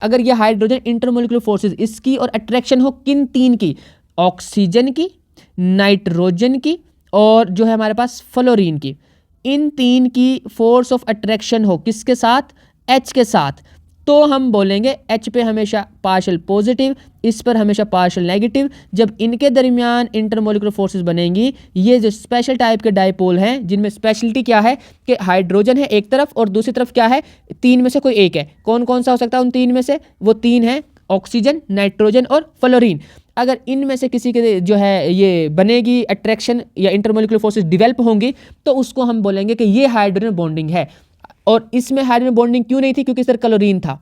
अगर ये hydrogen intermolecular forces इसकी और अट्रैक्शन हो किन तीन की, ऑक्सीजन की, नाइट्रोजन की और जो है हमारे पास फ्लोरीन की, इन तीन की फोर्स ऑफ अट्रैक्शन हो किसके साथ, H के साथ, तो हम बोलेंगे H पे हमेशा पार्शियल पॉजिटिव, इस पर हमेशा पार्शियल नेगेटिव। जब इनके दरमियान इंटरमोलिकुलर फोर्सेस बनेंगी, ये जो स्पेशल टाइप के डाइपोल हैं जिनमें स्पेशलिटी क्या है कि हाइड्रोजन है एक तरफ और दूसरी तरफ क्या है, तीन में से कोई एक है। कौन कौन सा हो सकता है उन तीन में से, वो तीन है ऑक्सीजन, नाइट्रोजन और फ्लोरीन। अगर इनमें से किसी के जो है ये बनेगी अट्रैक्शन या इंटरमोलिकुलर फोर्सेस डेवलप होंगी, तो उसको हम बोलेंगे कि ये हाइड्रोजन बॉन्डिंग है। और इसमें हाइड्रोजन बॉन्डिंग क्यों नहीं थी, क्योंकि सर क्लोरीन था।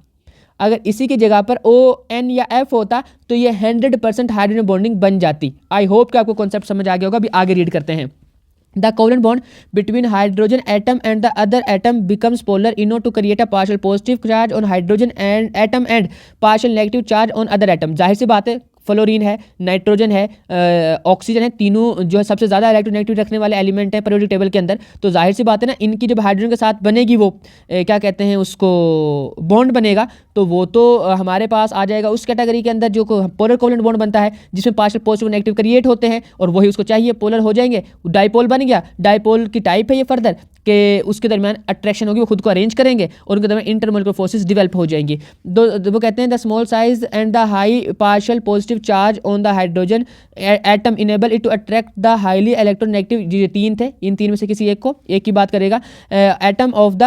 अगर इसी की जगह पर ON या F होता तो ये 100% हाइड्रोजन बॉन्डिंग बन जाती। आई होप कि आपको कॉन्सेप्ट समझ आ गया होगा। अभी आगे रीड करते हैं। The covalent bond between hydrogen atom and the other atom becomes polar in order to create a partial positive charge on hydrogen and atom and partial negative charge on other atom। जाहिर सी बात है, fluorine है, nitrogen है, oxygen है, तीनों जो है सबसे ज़्यादा इलेक्ट्रोनेगेटिव रखने वाले एलिमेंट है पीरियोडिक टेबल के अंदर। तो जाहिर सी बात है ना, इनकी जब हाइड्रोजन के साथ बनेगी वो क्या कहते हैं उसको बॉन्ड बनेगा, तो वो तो हमारे पास आ जाएगा उस कैटेगरी के अंदर जो पोलर कोवेलेंट बॉन्ड बनता है जिसमें पार्शियल पॉजिटिव नेगेटिव क्रिएट होते हैं, और वही उसको चाहिए, पोलर हो जाएंगे, डाइपोल बन गया। डाइपोल की टाइप है ये फर्दर कि उसके दरमियान अट्रैक्शन होगी, वो खुद को अरेंज करेंगे और उनके दरमियान इंटरमोलिकुलर फोर्सेस डेवलप हो जाएंगी। वो कहते हैं the small size and the high partial positive charge on the hydrogen atom enable it to attract the highly electronegative. जो तीन थे, इन तीन में से किसी एक को, एक की बात करेगा, atom of the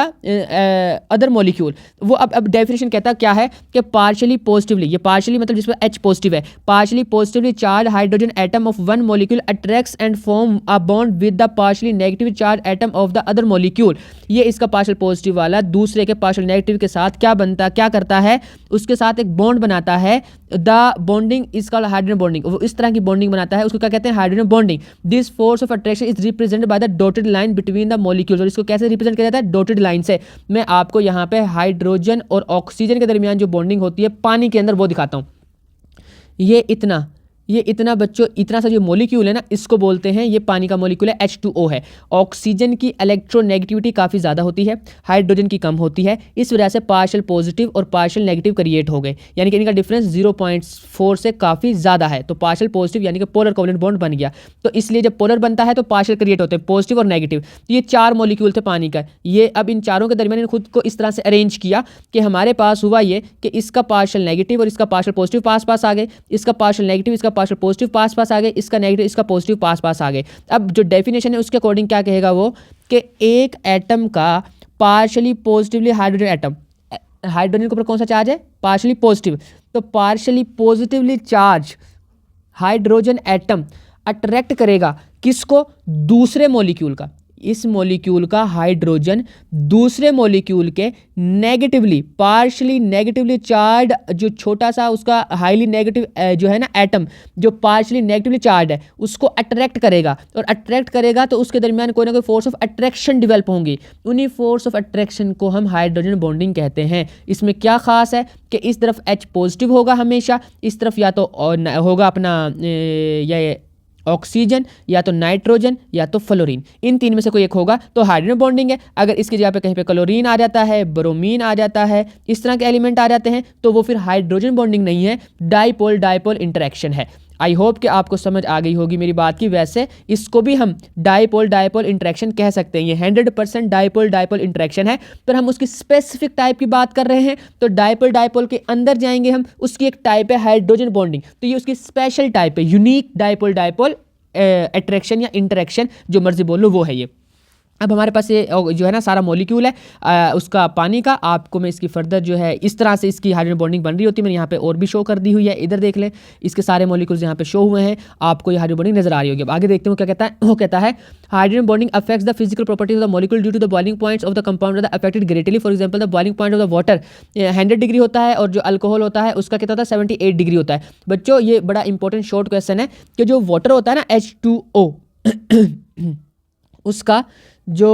other molecule. वो अब डेफिनेशन कहता क्या है कि पार्शियली पॉजिटिवली, ये पार्शियली मतलब जिसमें H पॉजिटिव है, partially positively charge hydrogen atom of one molecule attracts and form a bond with the partially negative charge atom of the other molecule. ये इसका पार्शियल पॉजिटिव वाला दूसरे के पार्शियल नेगेटिव के साथ क्या करता है, उसके साथ एक बॉन्ड बनाता है। The bonding is called hydrogen bonding. वो इस तरह की बॉन्डिंग बनाता है, उसको क्या कहते हैं, hydrogen bonding. This force of attraction is represented by the dotted line between the molecules. और इसको कैसे रिप्रेजेंट किया जाता है, डॉटेड लाइन से। मैं आपको यहाँ पे हाइड्रोजन और ऑक्सीजन के दरमियान जो बॉन्डिंग होती है पानी के अंदर वो दिखाता हूँ। ये इतना बच्चों, इतना सा जो मॉलिक्यूल है ना, इसको बोलते हैं, ये पानी का मॉलिक्यूल है, H2O है। ऑक्सीजन की इलेक्ट्रोनेगेटिविटी काफ़ी ज़्यादा होती है, हाइड्रोजन की कम होती है, इस वजह से पार्शियल पॉजिटिव और पार्शियल नेगेटिव क्रिएट हो गए, यानी कि इनका डिफरेंस 0.4 से काफ़ी ज़्यादा है। तो पार्शियल पॉजिटिव यानी कि पोलर कोवेलेंट बॉन्ड बन गया। तो इसलिए जब पोलर बनता है तो पार्शियल क्रिएट होते हैं, पॉजिटिव और नेगेटिव। तो ये चार मॉलिक्यूल थे पानी का। ये अब इन चारों के दरमियान खुद को इस तरह से अरेंज किया कि हमारे पास हुआ ये कि इसका पार्शियल नेगेटिव और इसका पार्शियल पॉजिटिव पास पास आ गए, इसका पार्शियल नेगेटिव इसका पार्शियल पॉजिटिव पास पास आ गए, इसका नेगेटिव इसका पॉजिटिव पास पास आ गए। अब जो डेफिनेशन है उसके अकॉर्डिंग क्या कहेगा वो कि एक एटम का partially positively hydrogen atom, hydrogen के ऊपर कौन सा चार्ज है, पार्शियली पॉजिटिव, तो partially positively charge hydrogen atom attract करेगा किसको, दूसरे मॉलिक्यूल का। इस मॉलिक्यूल का हाइड्रोजन दूसरे मॉलिक्यूल के नेगेटिवली, पार्शियली नेगेटिवली चार्ज जो छोटा सा उसका हाईली नेगेटिव जो है ना एटम, जो पार्शियली नेगेटिवली चार्ज है, उसको अट्रैक्ट करेगा। और अट्रैक्ट करेगा तो उसके दरमियान कोई ना कोई फोर्स ऑफ अट्रैक्शन डेवलप होंगी। उन्हीं फोर्स ऑफ अट्रैक्शन को हम हाइड्रोजन बॉन्डिंग कहते हैं। इसमें क्या खास है कि इस तरफ H पॉजिटिव होगा हमेशा, इस तरफ या तो होगा अपना या ऑक्सीजन या तो नाइट्रोजन या तो फ्लोरीन, इन तीन में से कोई एक होगा तो हाइड्रोजन बॉन्डिंग है। अगर इसकी जगह पे कहीं पे क्लोरीन आ जाता है, ब्रोमीन आ जाता है, इस तरह के एलिमेंट आ जाते हैं तो वो फिर हाइड्रोजन बॉन्डिंग नहीं है, डाइपोल डाइपोल इंटरेक्शन है। आई होप कि आपको समझ आ गई होगी मेरी बात की। वैसे इसको भी हम डाइपोल डाइपोल इंटरेक्शन कह सकते हैं। ये 100% डाइपोल डाइपोल इंटरेक्शन है, पर हम उसकी स्पेसिफिक टाइप की बात कर रहे हैं। तो डाइपोल डाइपोल के अंदर जाएंगे हम, उसकी एक टाइप है हाइड्रोजन बॉन्डिंग, तो ये उसकी स्पेशल टाइप है, यूनिक डाइपोल डाइपोल अट्रैक्शन या इंटरेक्शन, जो मर्जी बोलो वो है ये। अब हमारे पास ये जो है ना सारा मॉलिक्यूल है उसका पानी का। आपको मैं इसकी फर्दर जो है इस तरह से इसकी हाइड्रोजन बॉन्डिंग बन रही होती है, मैंने यहाँ पे और भी शो कर दी हुई है, इधर देख लें, इसके सारे मॉलिक्यूल्स यहाँ पे शो हुए हैं, आपको ये हाइड्रोजन बॉन्डिंग नजर आ रही होगी। अब आगे देखते हैं क्या कहता है। वो कहता है hydrogen bonding affects the physical properties of the molecule due to the boiling points of the compound are affected greatly. For example the boiling point of the water 100 degree होता है और जो अल्कोहल होता है उसका कितना होता है 78 डिग्री होता है। बच्चों ये बड़ा इंपॉर्टेंट शॉर्ट क्वेश्चन है कि जो वाटर होता है ना H2O उसका जो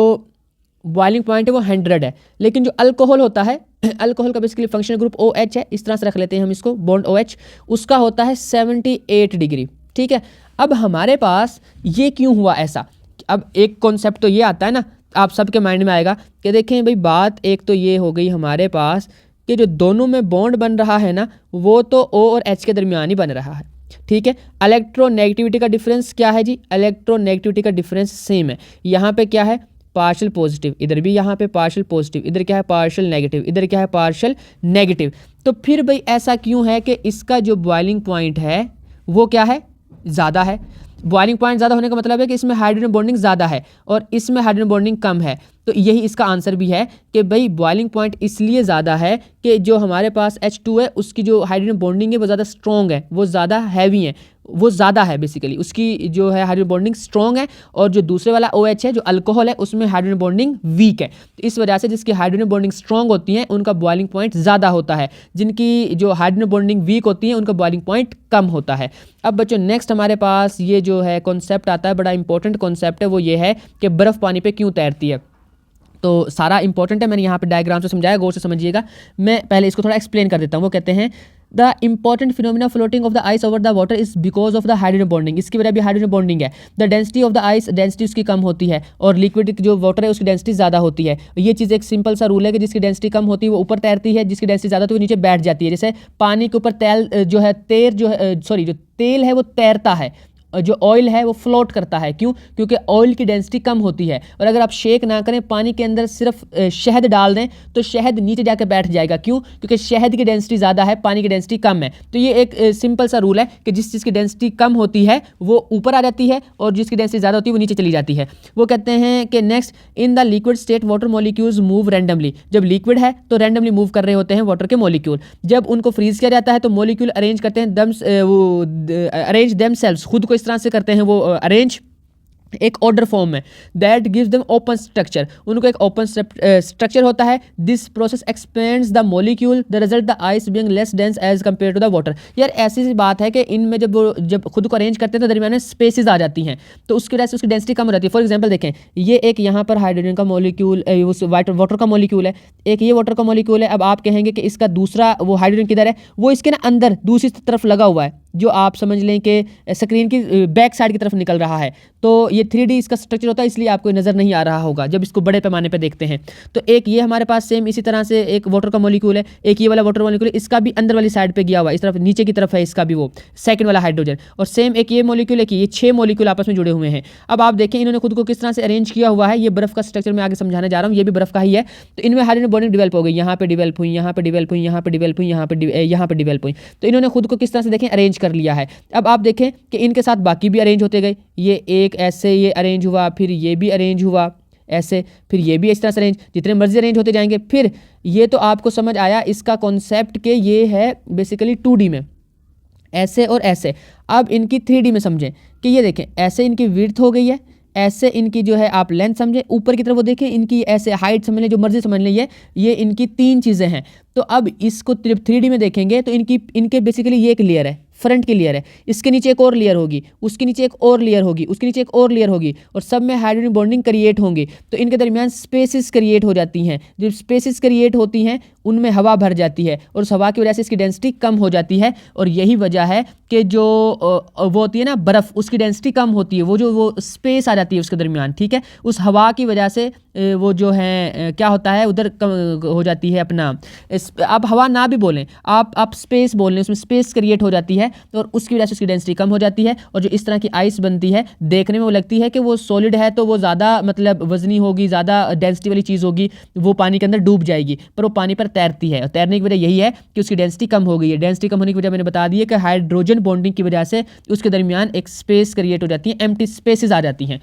बॉइलिंग पॉइंट है वो 100 है, लेकिन जो अल्कोहल होता है, अल्कोहल का बेसिकली फंक्शनल ग्रुप OH है, इस तरह से रख लेते हैं हम इसको, बॉन्ड OH, उसका होता है 78 डिग्री। ठीक है, अब हमारे पास ये क्यों हुआ ऐसा। अब एक कॉन्सेप्ट तो ये आता है ना, आप सबके माइंड में आएगा कि देखें भाई, बात एक तो ये हो गई हमारे पास कि जो दोनों में बॉन्ड बन रहा है ना, वो तो O और H के दरमियान ही बन रहा है, ठीक है। इलेक्ट्रोनेगेटिविटी का डिफरेंस क्या है जी? इलेक्ट्रोनेगेटिविटी का डिफरेंस सेम है। यहाँ पे क्या है? पार्शियल पॉजिटिव, इधर भी यहाँ पे पार्शियल पॉजिटिव, इधर क्या है? पार्शियल नेगेटिव, इधर क्या है? Partial negative. तो फिर भाई ऐसा क्यों है कि इसका जो बॉइलिंग पॉइंट है वो क्या है? ज़्यादा है। बॉइलिंग पॉइंट ज़्यादा होने का मतलब है कि इसमें हाइड्रोजन बॉन्डिंग ज़्यादा है और इसमें हाइड्रोजन बॉन्डिंग कम है। तो यही इसका आंसर भी है कि भाई बॉइलिंग पॉइंट इसलिए ज़्यादा है कि जो हमारे पास H2 है उसकी जो हाइड्रोजन बॉन्डिंग है वो ज़्यादा स्ट्रॉन्ग है, वो ज़्यादा हैवी है, वो ज़्यादा है, बेसिकली उसकी जो है हाइड्रोजन बॉन्डिंग स्ट्रॉन्ग है। और जो दूसरे वाला OH है जो अल्कोहल है उसमें हाइड्रोजन बॉन्डिंग वीक है। तो इस वजह से जिसकी हाइड्रोजन बॉन्डिंग स्ट्रॉन्ग होती है उनका बॉइलिंग पॉइंट ज़्यादा होता है, जिनकी जो हाइड्रोजन बॉन्डिंग वीक होती है उनका बॉइलिंग पॉइंट कम होता है। अब बच्चों नेक्स्ट हमारे पास ये जो है कॉन्सेप्ट आता है, बड़ा इंपॉर्टेंट कॉन्सेप्ट है, वो ये है कि बर्फ़ पानी पे क्यों तैरती है। तो सारा इंपॉर्टेंट है, मैंने यहाँ पे डायग्राम से समझाया, गौर से समझिएगा। मैं पहले इसको थोड़ा एक्सप्लेन कर देता हूँ। वो कहते हैं the important phenomena floating of the ice over the water is because of the hydrogen bonding. इसकी वजह भी हाइड्रोजन बॉन्डिंग है। The density of the ice, density उसकी कम होती है और लिक्विड जो वाटर है उसकी डेंसिटी ज़्यादा होती है। ये चीज़ एक सिंपल सा रूल है कि जिसकी डेंसिटी कम होती है वो ऊपर तैरती है, जिसकी डेंसिटी ज़्यादा होती है वो नीचे बैठ जाती है। जैसे पानी के ऊपर जो तेल है वो तैरता है, जो ऑयल है वो फ्लोट करता है। क्यों? क्योंकि ऑयल की डेंसिटी कम होती है। और अगर आप शेक ना करें, पानी के अंदर सिर्फ शहद डाल दें तो शहद नीचे जाकर बैठ जाएगा। क्यों? क्योंकि शहद की डेंसिटी ज़्यादा है, पानी की डेंसिटी कम है। तो ये एक सिंपल सा रूल है कि जिस चीज़ की डेंसिटी कम होती है वो ऊपर आ जाती है और जिसकी डेंसिटी ज़्यादा होती है वो नीचे चली जाती है। वो कहते हैं कि next, in the liquid state water molecules move randomly. जब लिक्विड है तो रैंडमली मूव कर रहे होते हैं वाटर के मॉलिक्यूल। जब उनको फ्रीज किया जाता है तो मॉलिक्यूल अरेंज करते हैं अरेंज देमसेल्व्स, खुद को इस तरह से करते हैं वो अरेंज एक ऑर्डर फॉर्म में, that gives them open structure. उनको एक ओपन स्ट्रक्चर होता है। This process expands the molecule, the result the ice being less dense as compare to the water. यार ऐसी सी बात है कि इनमें जब खुद को अरेंज करते हैं तो दरमियान में स्पेसेस आ जाती हैं, तो उसकी वजह से उसकी डेंसिटी कम हो जाती है। फॉर एग्जाम्पल देखें, ये एक यहाँ पर हाइड्रोजन का मॉलिक्यूल, उस वाटर का मॉलिक्यूल है, एक ये वाटर का मॉलिक्यूल है। अब आप कहेंगे कि इसका दूसरा वो हाइड्रोजन किधर है? वो इसके ना अंदर दूसरी तरफ लगा हुआ है, जो आप समझ लें कि स्क्रीन की बैक साइड की तरफ निकल रहा है। तो ये 3D इसका स्ट्रक्चर होता है, इसलिए आपको नज़र नहीं आ रहा होगा जब इसको बड़े पैमाने पे देखते हैं। तो एक ये हमारे पास सेम इसी तरह से एक वाटर का मॉलिक्यूल है, एक ये वाला वाटर मॉलिक्यूल है, इसका भी अंदर वाली साइड पे गया हुआ है, इस तरफ नीचे की तरफ है इसका भी वो सेकंड वाला हाइड्रोजन। और सेम एक ये मॉलिक्यूल है कि ये 6 मॉलिक्यूल आपस में जुड़े हुए हैं। अब आप देखें इन्होंने खुद को किस तरह से अरेंज किया हुआ है। ये बर्फ़ का स्ट्रक्चर मैं आगे समझाने जा रहा हूँ, ये भी बर्फ़ का ही है। तो इनमें हाइड्रोजन बॉन्डिंग डेवलप हो गई, यहाँ पे डेवलप हुई, यहाँ पे डेवलप हुई, यहाँ पे डेवलप हुई, यहाँ पे डेवलप हुई। तो इन्होंने खुद को किस तरह से देखें अरेंज कर लिया है। अब आप देखें कि इनके साथ बाकी भी अरेंज होते गए। ये एक ऐसे ये अरेंज हुआ, फिर ये भी अरेंज हुआ ऐसे, फिर ये भी इस तरह से अरेंज, जितने मर्जी अरेंज होते जाएंगे। फिर ये तो आपको समझ आया इसका कॉन्सेप्ट के ये है बेसिकली 2D में ऐसे और ऐसे। अब इनकी 3D में समझें कि ये देखें ऐसे इनकी विड्थ हो गई है, ऐसे इनकी जो है आप लेंथ समझें, ऊपर की तरफ वो देखें इनकी ऐसे हाइट समझ लें, जो मर्जी समझ लें। ये इनकी 3 चीज़ें हैं। तो अब इसको 3D में देखेंगे तो इनके बेसिकली ये एक लेयर है, फ्रंट की लेयर है, इसके नीचे एक और लेयर होगी, उसके नीचे एक और लेयर होगी, उसके नीचे एक और लेयर होगी, और सब में हाइड्रोजन बॉन्डिंग क्रिएट होंगी। तो इनके दरमियान स्पेसेस क्रिएट हो जाती हैं। जब स्पेसेस क्रिएट होती हैं उनमें हवा भर जाती है और उस हवा की वजह से इसकी डेंसिटी कम हो जाती है। और यही वजह है कि जो वो होती है ना बर्फ़, उसकी डेंसिटी कम होती है, वो स्पेस आ जाती है उसके दरमियान, ठीक है। उस हवा की वजह से वो जो है क्या होता है उधर कम हो जाती है अपना, आप हवा ना भी बोलें, आप स्पेस बोल लें, उसमें स्पेस क्रिएट हो जाती है और उसकी वजह से उसकी डेंसिटी कम हो जाती है। और जो इस तरह की आइस बनती है देखने में वो लगती है कि वो सॉलिड है, तो वो ज़्यादा मतलब वजनी होगी, ज़्यादा डेंसिटी वाली चीज़ होगी, वो पानी के अंदर डूब जाएगी, पर वो पानी पर तैरती है। और तैरने की वजह यही है कि उसकी डेंसिटी कम हो गई है। डेंसिटी कम होने की वजह मैंने बता दी है कि हाइड्रोजन बॉन्डिंग की वजह से उसके दरमियान एक स्पेस क्रिएट हो जाती है, एम्प्टी स्पेसेस आ जाती हैं।